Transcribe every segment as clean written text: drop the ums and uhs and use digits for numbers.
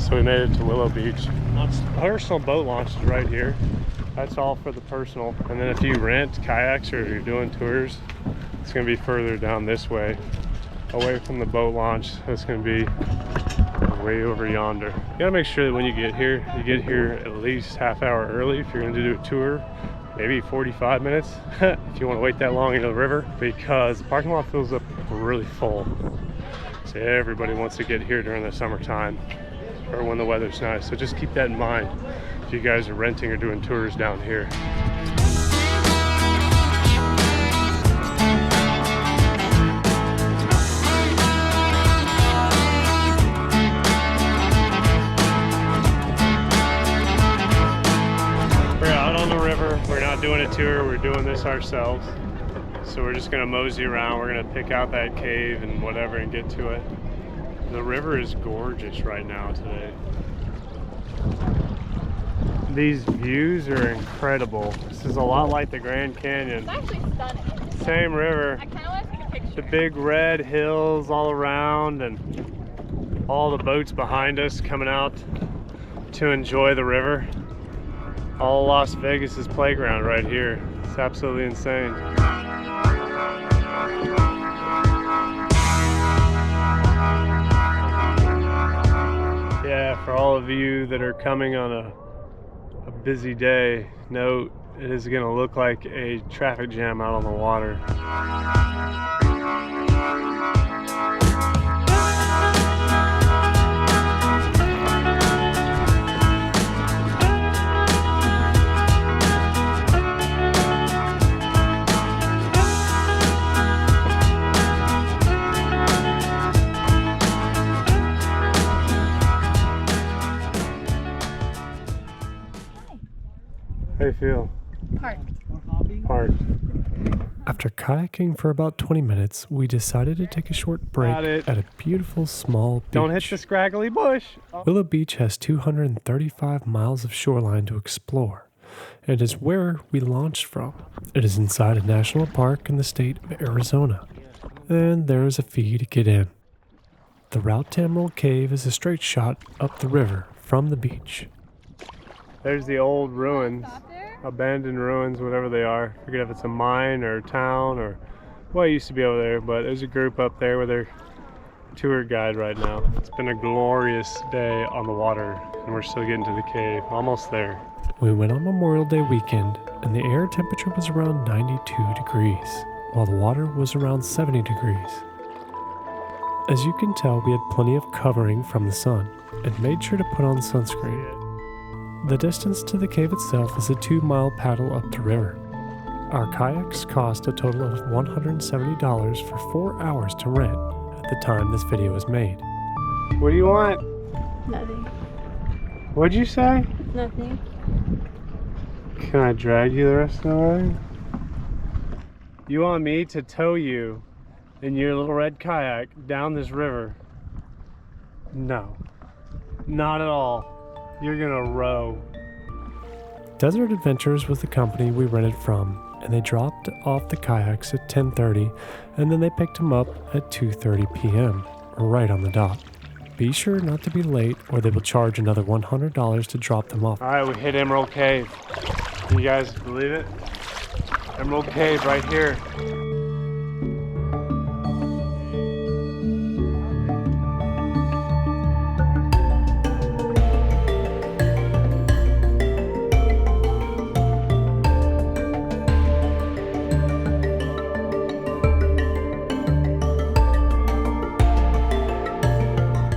So we made it to Willow Beach. Personal boat launch is right here. That's all for the personal. And then if you rent kayaks or you're doing tours, it's gonna be further down this way, away from the boat launch. It's gonna be way over yonder. You gotta make sure that when you get here at least half hour early if you're gonna do a tour. Maybe 45 minutes if you want to wait that long into the river, because the parking lot fills up really full. So everybody wants to get here during the summertime or when the weather's nice. So just keep that in mind if you guys are renting or doing tours down here. We're not doing a tour, we're doing this ourselves. So we're just gonna mosey around, we're gonna pick out that cave and whatever and get to it. The river is gorgeous right now today. These views are incredible. This is a lot like the Grand Canyon. It's actually stunning. Same river. I kind of want to take a picture. The big red hills all around and all the boats behind us coming out to enjoy the river. All Las Vegas's playground right here. It's absolutely insane. Yeah, for all of you that are coming on a busy day, note it is going to look like a traffic jam out on the water. How do you feel? Parked. After kayaking for about 20 minutes, we decided to take a short break at a beautiful small beach. Don't hit the scraggly bush. Willow Beach has 235 miles of shoreline to explore. It is where we launched from. It is inside a national park in the state of Arizona, and there is a fee to get in. The Route to Emerald Cave is a straight shot up the river from the beach. There's the old ruins, abandoned ruins, whatever they are. I forget if it's a mine or a town or what used to be over there, but there's a group up there with their tour guide right now. It's been a glorious day on the water, and we're still getting to the cave, almost there. We went on Memorial Day weekend, and the air temperature was around 92 degrees, while the water was around 70 degrees. As you can tell, we had plenty of covering from the sun, and made sure to put on sunscreen. The distance to the cave itself is a 2-mile paddle up the river. Our kayaks cost a total of $170 for 4 hours to rent at the time this video was made. What do you want? Nothing. What'd you say? Nothing. Can I drag you the rest of the way? You want me to tow you in your little red kayak down this river? No, not at all. You're gonna row. Desert Adventures was the company we rented from, and they dropped off the kayaks at 10:30, and then they picked them up at 2:30 p.m., right on the dot. Be sure not to be late, or they will charge another $100 to drop them off. All right, we hit Emerald Cave. Can you guys believe it? Emerald Cave right here.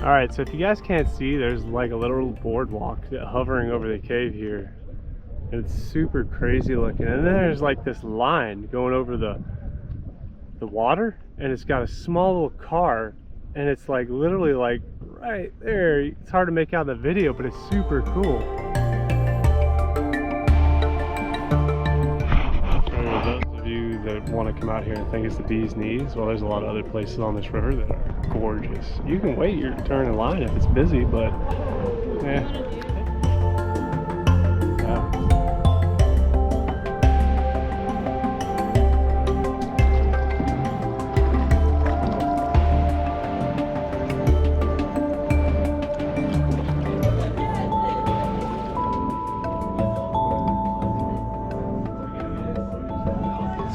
Alright, so if you guys can't see, there's like a little boardwalk hovering over the cave here. And it's super crazy looking. And then there's like this line going over the water, and it's got a small little car, and it's like literally like right there. It's hard to make out in the video, but it's super cool. For those of you that want to come out here and think it's the bee's knees, well, there's a lot of other places on this river that are gorgeous. You can wait your turn in line if it's busy, but yeah.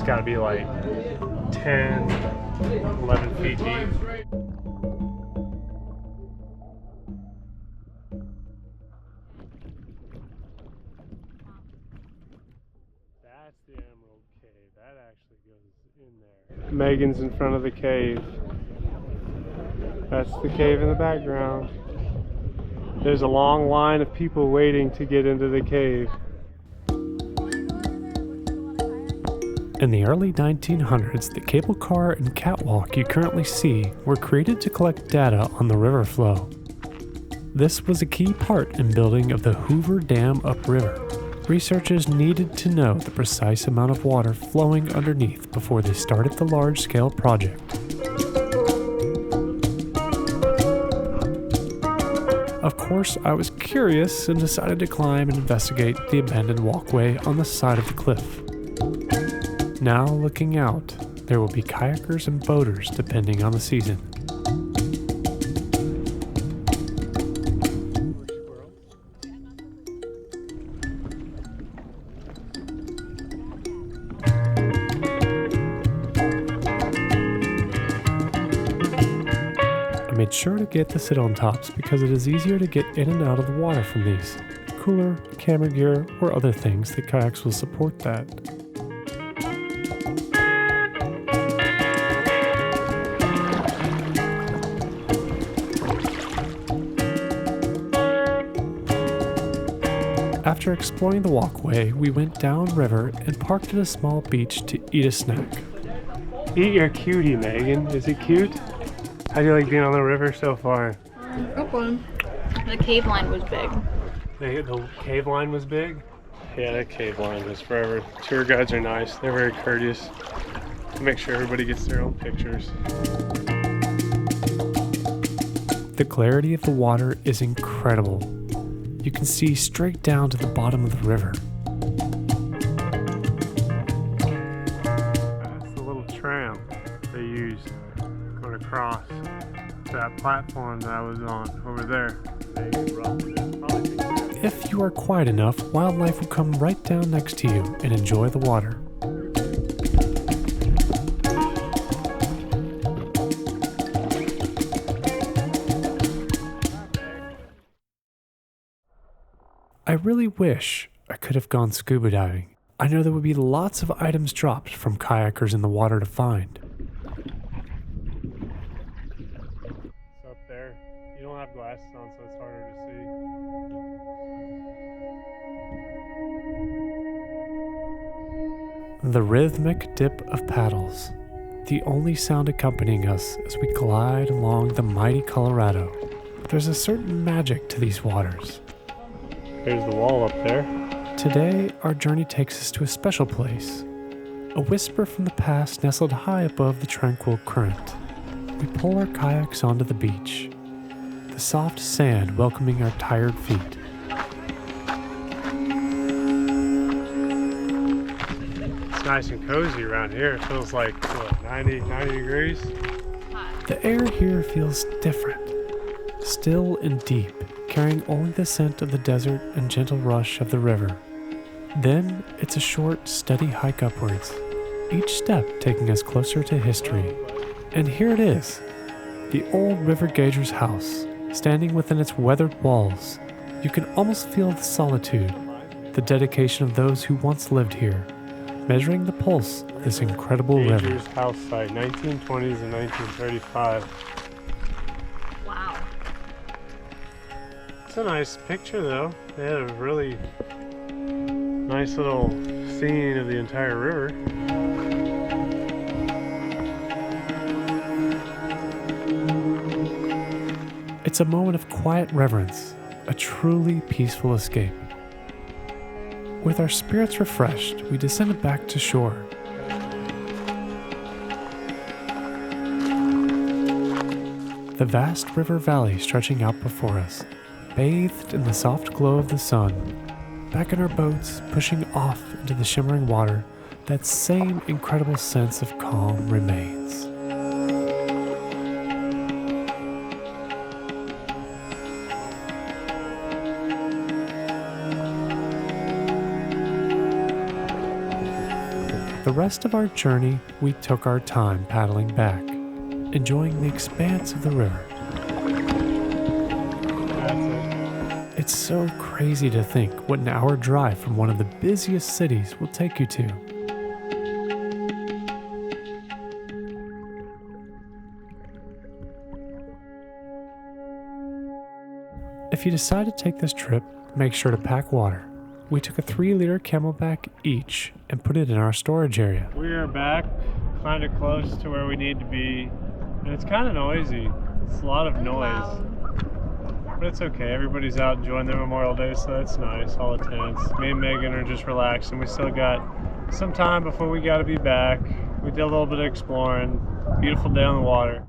It's got to be like 10, 11 feet deep. That's the Emerald Cave. That actually goes in there. Megan's in front of the cave. That's the cave in the background. There's a long line of people waiting to get into the cave. In the early 1900s, the cable car and catwalk you currently see were created to collect data on the river flow. This was a key part in building of the Hoover Dam upriver. Researchers needed to know the precise amount of water flowing underneath before they started the large-scale project. Of course, I was curious and decided to climb and investigate the abandoned walkway on the side of the cliff. Now looking out, there will be kayakers and boaters depending on the season. I made sure to get the sit-on tops because it is easier to get in and out of the water from these. Cooler, camera gear, or other things that kayaks will support that. After exploring the walkway, we went downriver and parked at a small beach to eat a snack. Eat your cutie, Megan. Is it cute? How do you like being on the river so far? Okay. The cave line was big. The cave line was big? Yeah, that cave line was forever. Tour guides are nice. They're very courteous. Make sure everybody gets their own pictures. The clarity of the water is incredible. You can see straight down to the bottom of the river. That's the little tram they used going across that platform that I was on over there. If you are quiet enough, wildlife will come right down next to you and enjoy the water. I really wish I could have gone scuba diving. I know there would be lots of items dropped from kayakers in the water to find. It's up there. You don't have glasses on, so it's harder to see. The rhythmic dip of paddles, the only sound accompanying us as we glide along the mighty Colorado. There's a certain magic to these waters. There's the wall up there. Today, our journey takes us to a special place. A whisper from the past nestled high above the tranquil current. We pull our kayaks onto the beach, the soft sand welcoming our tired feet. It's nice and cozy around here. It feels like, what, 90 degrees? The air here feels different, still and deep, carrying only the scent of the desert and gentle rush of the river. Then it's a short, steady hike upwards, each step taking us closer to history. And here it is, the old river gauger's house, standing within its weathered walls. You can almost feel the solitude, the dedication of those who once lived here, measuring the pulse of this incredible river. Gauger's house site, 1920s and 1935. Wow. It's a nice picture though. They had a really nice little scene of the entire river. It's a moment of quiet reverence, a truly peaceful escape. With our spirits refreshed, we descended back to shore. The vast river valley stretching out before us, bathed in the soft glow of the sun. Back in our boats, pushing off into the shimmering water, that same incredible sense of calm remains. The rest of our journey, we took our time paddling back, enjoying the expanse of the river. It's so crazy to think what an hour drive from one of the busiest cities will take you to. If you decide to take this trip, make sure to pack water. We took a 3-liter Camelback each and put it in our storage area. We are back, kind of close to where we need to be, and it's kind of noisy. It's a lot of noise, but it's okay. Everybody's out enjoying their Memorial Day, so that's nice. All the tents. Me and Megan are just relaxing. We still got some time before we got to be back. We did a little bit of exploring. Beautiful day on the water.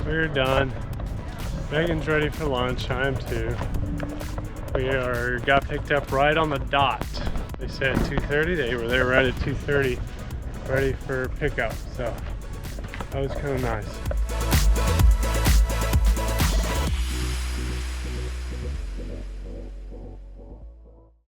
We're done. Megan's ready for lunch. I am too. We got picked up right on the dot. They said 2:30. They were there right at 2:30, ready for pickup. So that was kind of nice.